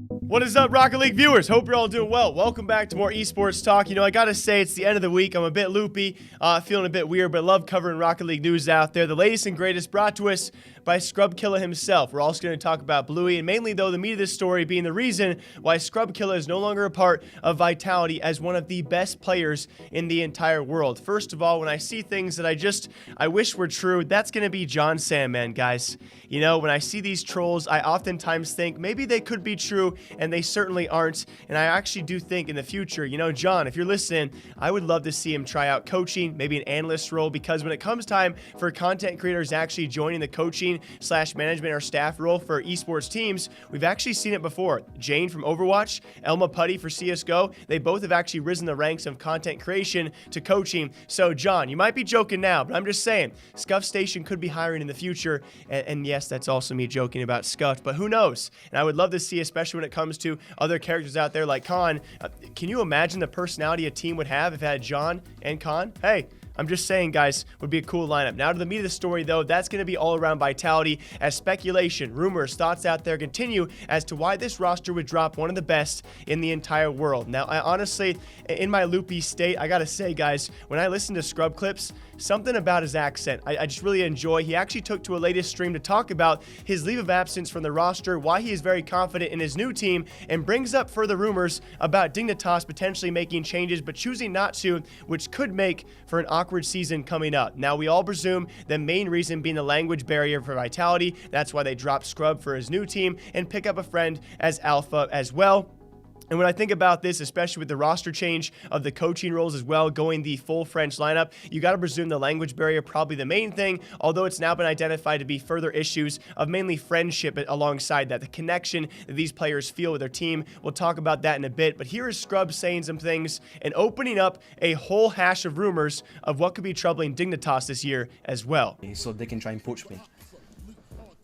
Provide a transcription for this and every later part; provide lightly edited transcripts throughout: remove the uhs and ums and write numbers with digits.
What is up, Rocket League viewers? Hope you're all doing well. Welcome back to more esports talk. You know, I gotta say, it's the end of the week. I'm a bit loopy, feeling a bit weird, but I love covering Rocket League news out there. The latest and greatest brought to us by Scrubkilla himself. We're also going to talk about Bluey, and mainly, though, the meat of this story being the reason why Scrubkilla is no longer a part of Vitality as one of the best players in the entire world. First of all, when I see things that I wish were true, that's going to be John Sandman, guys. You know, when I see these trolls, I oftentimes think maybe they could be true, and they certainly aren't. And I actually do think in the future, you know, John, if you're listening, I would love to see him try out coaching, maybe an analyst role, because when it comes time for content creators actually joining the coaching/management or staff role for esports teams, we've actually seen it before. Jane from Overwatch, Elma Putty for CSGO, they both have actually risen the ranks of content creation to coaching. So, John, you might be joking now, but I'm just saying, Scuff Station could be hiring in the future, and yes, that's also me joking about Scuff, but who knows? And I would love to see, especially when it comes to other characters out there like Khan. Can you imagine the personality a team would have if it had John and Khan? Hey, I'm just saying, guys, would be a cool lineup. Now to the meat of the story, though, that's going to be all around Vitality, as speculation, rumors, thoughts out there continue as to why this roster would drop one of the best in the entire world. Now, I honestly, in my loopy state, I gotta say, guys, when I listen to Scrub clips, something about his accent I just really enjoy. He actually took to a latest stream to talk about his leave of absence from the roster, why he is very confident in his new team, and brings up further rumors about Dignitas potentially making changes but choosing not to, which could make for an awkward season coming up. Now, we all presume the main reason being the language barrier for Vitality. That's why they dropped Scrub for his new team and pick up a friend as Alpha as well. And when I think about this, especially with the roster change of the coaching roles as well, going the full French lineup, you got to presume the language barrier probably the main thing, although it's now been identified to be further issues of mainly friendship alongside that, the connection that these players feel with their team. We'll talk about that in a bit, but here is Scrub saying some things and opening up a whole hash of rumors of what could be troubling Dignitas this year as well. So they can try and poach me.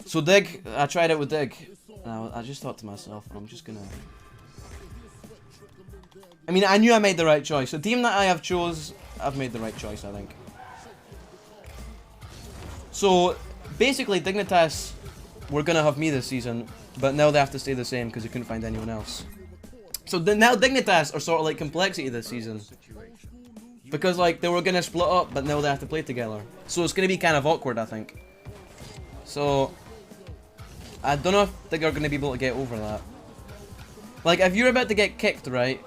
So Dig, I tried it with Dig. I just thought to myself, I'm just gonna... I mean, I knew I made the right choice. The team that I have chose, I've made the right choice, I think. So, basically, Dignitas were going to have me this season, but now they have to stay the same because they couldn't find anyone else. So, now Dignitas are sort of like Complexity this season. Because, like, they were going to split up, but now they have to play together. So, it's going to be kind of awkward, I think. So, I don't know if they're going to be able to get over that. Like, if you're about to get kicked, right?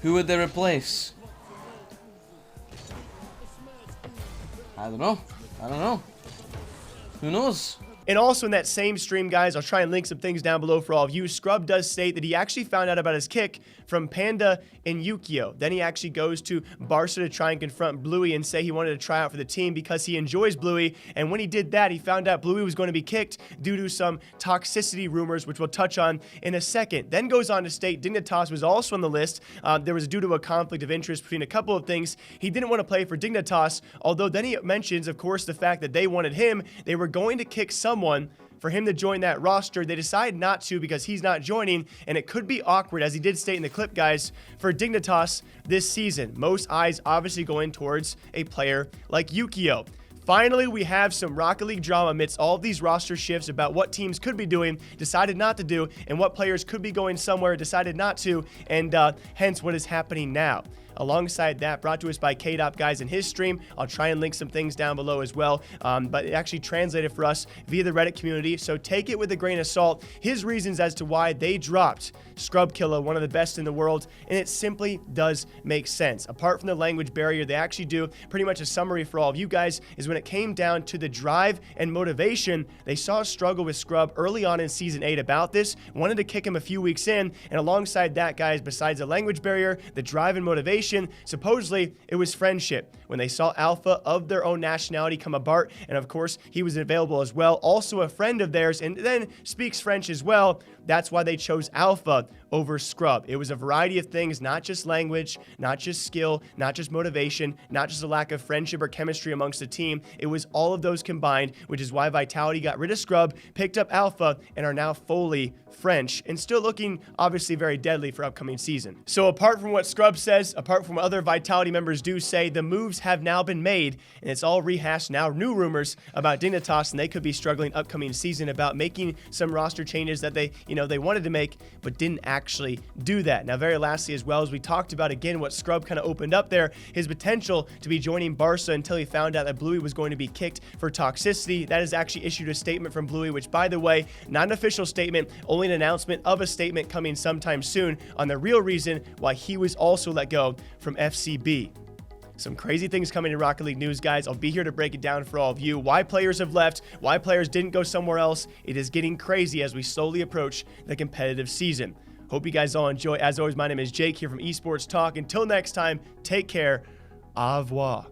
Who would they replace? I don't know. Who knows? And also in that same stream, guys, I'll try and link some things down below for all of you. Scrub does state that he actually found out about his kick from Panda and Yukio. Then he actually goes to Barca to try and confront Bluey and say he wanted to try out for the team because he enjoys Bluey. And when he did that, he found out Bluey was going to be kicked due to some toxicity rumors, which we'll touch on in a second. Then goes on to state Dignitas was also on the list. There was due to a conflict of interest between a couple of things. He didn't want to play for Dignitas, although then he mentions, of course, the fact that they wanted him. They were going to kick someone for him to join that roster. They decide not to because he's not joining, and it could be awkward, as he did state in the clip, guys, for Dignitas this season. Most eyes obviously going towards a player like Yukio. Finally, we have some Rocket League drama amidst all of these roster shifts about what teams could be doing, decided not to do, and what players could be going somewhere, decided not to, and hence what is happening now. Alongside that, brought to us by K-Dop, guys, in his stream. I'll try and link some things down below as well, but it actually translated for us via the Reddit community, so take it with a grain of salt. His reasons as to why they dropped Scrubkilla, one of the best in the world, and it simply does make sense. Apart from the language barrier, they actually do pretty much a summary for all of you guys, is when it came down to the drive and motivation, they saw a struggle with Scrub early on in Season 8 about this, wanted to kick him a few weeks in, and alongside that, guys, besides the language barrier, the drive and motivation, supposedly it was friendship. When they saw Alpha of their own nationality come apart, and of course he was available as well, also a friend of theirs, and then speaks French as well, that's why they chose Alpha over Scrub. It was a variety of things, not just language, not just skill, not just motivation, not just a lack of friendship or chemistry amongst the team. It was all of those combined, which is why Vitality got rid of Scrub, picked up Alpha, and are now fully French, and still looking obviously very deadly for upcoming season. So apart from what Scrub says, apart apart from what other Vitality members do say, the moves have now been made, and it's all rehashed now. New rumors about Dignitas, and they could be struggling upcoming season about making some roster changes that they wanted to make, but didn't actually do that. Now, very lastly, as well as we talked about again, what Scrub kind of opened up there, his potential to be joining Barca until he found out that Bluey was going to be kicked for toxicity. That has actually issued a statement from Bluey, which, by the way, not an official statement, only an announcement of a statement coming sometime soon on the real reason why he was also let go from FCB. Some crazy things coming in Rocket League news, guys. I'll be here to break it down for all of you. Why players have left, why players didn't go somewhere else. It is getting crazy as we slowly approach the competitive season. Hope you guys all enjoy. As always, my name is Jake here from Esports Talk. Until next time, take care. Au revoir.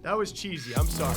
That was cheesy. I'm sorry.